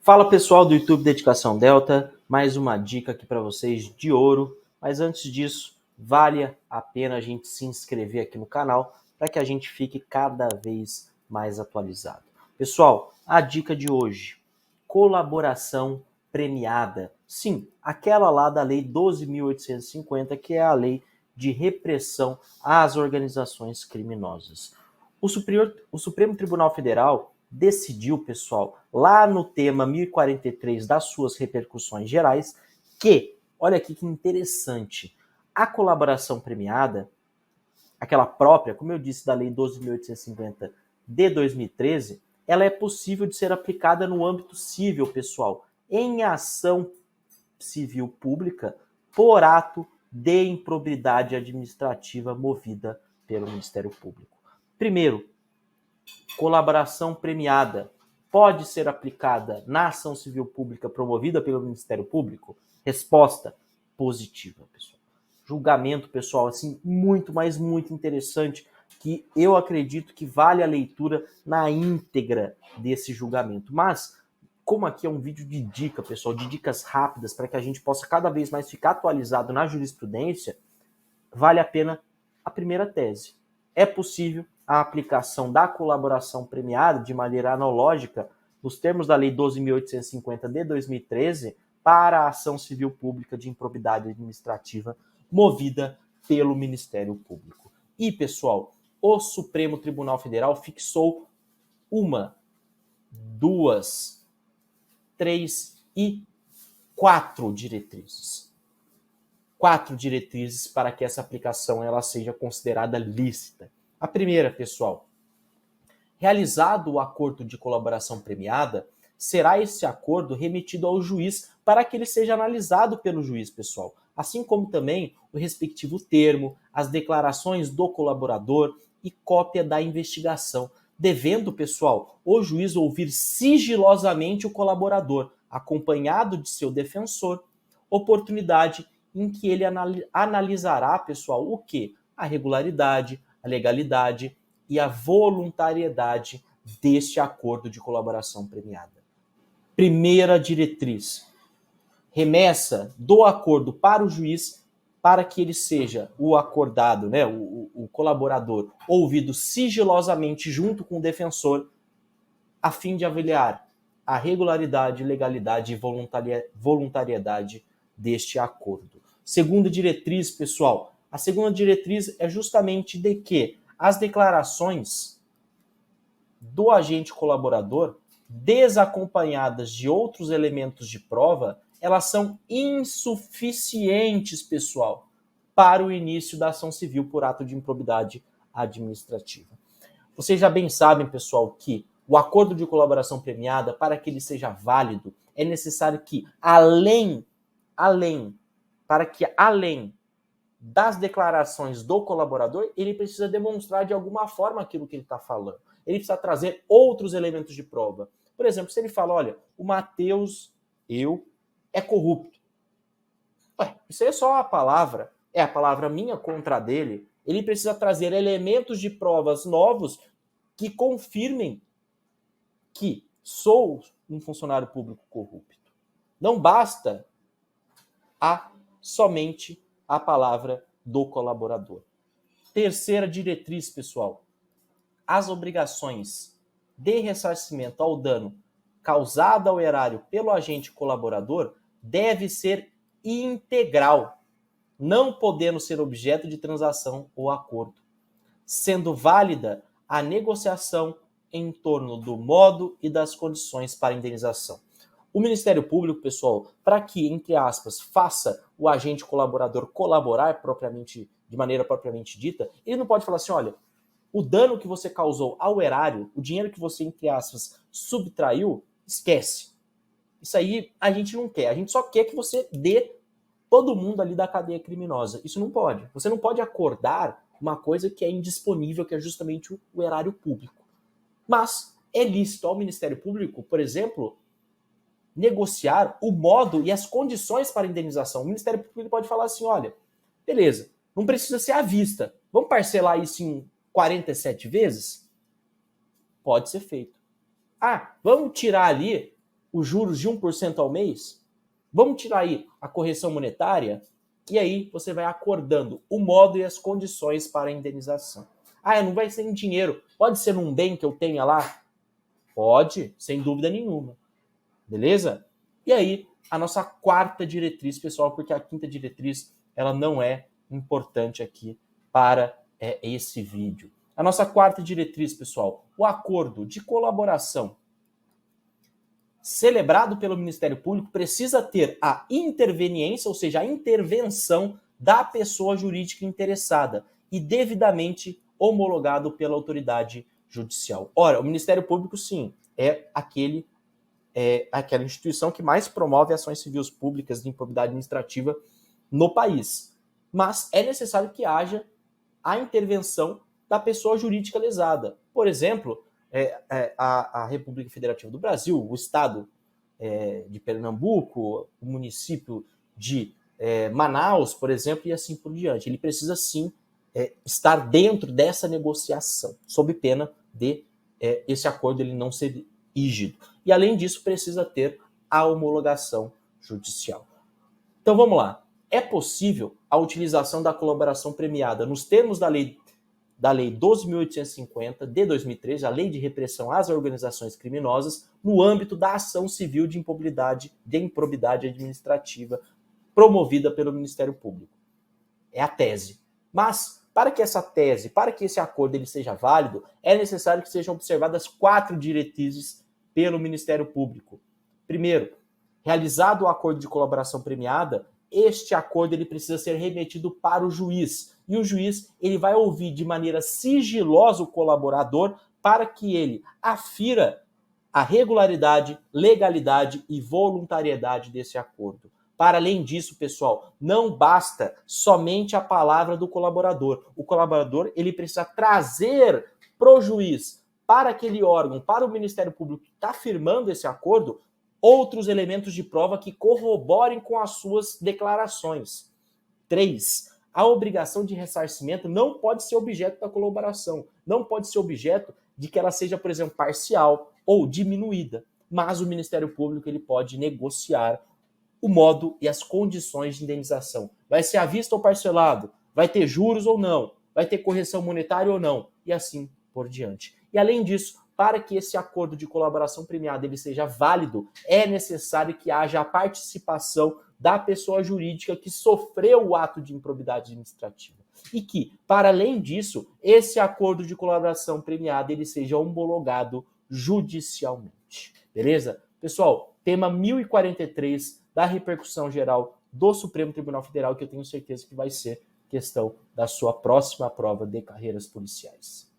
Fala pessoal do YouTube Dedicação Delta, mais uma dica aqui para vocês de ouro. Mas antes disso, vale a pena a gente se inscrever aqui no canal para que a gente fique cada vez mais atualizado. Pessoal, a dica de hoje, colaboração premiada. Sim, aquela lá da Lei 12.850, que é a lei de repressão às organizações criminosas. O Supremo Tribunal Federal decidiu, pessoal, lá no tema 1043 das suas repercussões gerais, que, olha aqui que interessante, a colaboração premiada, aquela própria, como eu disse, da Lei 12.850 de 2013, ela é possível de ser aplicada no âmbito civil, pessoal, em ação civil pública por ato de improbidade administrativa movida pelo Ministério Público. Primeiro, colaboração premiada pode ser aplicada na ação civil pública promovida pelo Ministério Público? Resposta positiva, pessoal. Julgamento, pessoal, assim, muito, mas muito interessante, que eu acredito que vale a leitura na íntegra desse julgamento. Mas, como aqui é um vídeo de dica, pessoal, de dicas rápidas, para que a gente possa cada vez mais ficar atualizado na jurisprudência, vale a pena a primeira tese. É possível a aplicação da colaboração premiada de maneira analógica, nos termos da Lei 12.850 de 2013, para a ação civil pública de improbidade administrativa movida pelo Ministério Público. E, pessoal, o Supremo Tribunal Federal fixou uma, duas, três e quatro diretrizes. Quatro diretrizes para que essa aplicação ela seja considerada lícita. A primeira, pessoal, realizado o acordo de colaboração premiada, será esse acordo remetido ao juiz para que ele seja analisado pelo juiz, pessoal, assim como também o respectivo termo, as declarações do colaborador e cópia da investigação, devendo, pessoal, o juiz ouvir sigilosamente o colaborador, acompanhado de seu defensor, oportunidade em que ele analisará, pessoal, o quê? A regularidade, a legalidade e a voluntariedade deste acordo de colaboração premiada. Primeira diretriz, remessa do acordo para o juiz para que ele seja o acordado, né, o colaborador, ouvido sigilosamente junto com o defensor, a fim de avaliar a regularidade, legalidade e voluntariedade deste acordo. Segunda diretriz, pessoal, a segunda diretriz é justamente de que as declarações do agente colaborador, desacompanhadas de outros elementos de prova, elas são insuficientes, pessoal, para o início da ação civil por ato de improbidade administrativa. Vocês já bem sabem, pessoal, que o acordo de colaboração premiada, para que ele seja válido, é necessário que, além das declarações do colaborador, ele precisa demonstrar de alguma forma aquilo que ele está falando. Ele precisa trazer outros elementos de prova. Por exemplo, se ele fala, olha, o Matheus, é corrupto. Ué, isso aí é só a palavra minha contra a dele. Ele precisa trazer elementos de provas novos que confirmem que sou um funcionário público corrupto. Não basta somente a palavra do colaborador. Terceira diretriz, pessoal. As obrigações de ressarcimento ao dano causado ao erário pelo agente colaborador deve ser integral, não podendo ser objeto de transação ou acordo, sendo válida a negociação em torno do modo e das condições para indenização. O Ministério Público, pessoal, para que, entre aspas, faça o agente colaborador colaborar de maneira propriamente dita, ele não pode falar assim, olha, o dano que você causou ao erário, o dinheiro que você, entre aspas, subtraiu, esquece. Isso aí a gente não quer. A gente só quer que você dê todo mundo ali da cadeia criminosa. Isso não pode. Você não pode acordar uma coisa que é indisponível, que é justamente o erário público. Mas é lícito ao Ministério Público, por exemplo, negociar o modo e as condições para indenização. O Ministério Público pode falar assim, olha, beleza, não precisa ser à vista. Vamos parcelar isso em 47 vezes? Pode ser feito. Vamos tirar ali os juros de 1% ao mês? Vamos tirar aí a correção monetária? E aí você vai acordando o modo e as condições para a indenização. Ah, não vai ser em dinheiro. Pode ser num bem que eu tenha lá? Pode, sem dúvida nenhuma. Beleza? E aí, a nossa quarta diretriz, pessoal, porque a quinta diretriz ela não é importante aqui para esse vídeo. A nossa quarta diretriz, pessoal, o acordo de colaboração celebrado pelo Ministério Público precisa ter a interveniência, ou seja, a intervenção da pessoa jurídica interessada e devidamente homologado pela autoridade judicial. Ora, o Ministério Público, sim, é aquela instituição que mais promove ações civis públicas de improbidade administrativa no país. Mas é necessário que haja a intervenção da pessoa jurídica lesada. Por exemplo, a República Federativa do Brasil, o Estado de Pernambuco, o município de Manaus, por exemplo, e assim por diante. Ele precisa, sim, estar dentro dessa negociação, sob pena de esse acordo ele não ser rígido. E, além disso, precisa ter a homologação judicial. Então, vamos lá. É possível a utilização da colaboração premiada nos termos da Lei 12.850, de 2013, a Lei de Repressão às Organizações Criminosas, no âmbito da ação civil de improbidade administrativa promovida pelo Ministério Público. É a tese. Mas, para que esse acordo ele seja válido, é necessário que sejam observadas 4 diretrizes pelo Ministério Público. Primeiro, realizado o acordo de colaboração premiada, este acordo ele precisa ser remetido para o juiz. E o juiz ele vai ouvir de maneira sigilosa o colaborador para que ele afira a regularidade, legalidade e voluntariedade desse acordo. Para além disso, pessoal, não basta somente a palavra do colaborador. O colaborador ele precisa trazer para o juiz, para aquele órgão, para o Ministério Público que está firmando esse acordo, outros elementos de prova que corroborem com as suas declarações. 3. A obrigação de ressarcimento não pode ser objeto da colaboração. Não pode ser objeto de que ela seja, por exemplo, parcial ou diminuída. Mas o Ministério Público ele pode negociar o modo e as condições de indenização. Vai ser à vista ou parcelado? Vai ter juros ou não? Vai ter correção monetária ou não? E assim por diante. E além disso, para que esse acordo de colaboração premiada ele seja válido, é necessário que haja a participação da pessoa jurídica que sofreu o ato de improbidade administrativa. E que, para além disso, esse acordo de colaboração premiada ele seja homologado judicialmente. Beleza? Pessoal, tema 1043 da repercussão geral do Supremo Tribunal Federal, que eu tenho certeza que vai ser questão da sua próxima prova de carreiras policiais.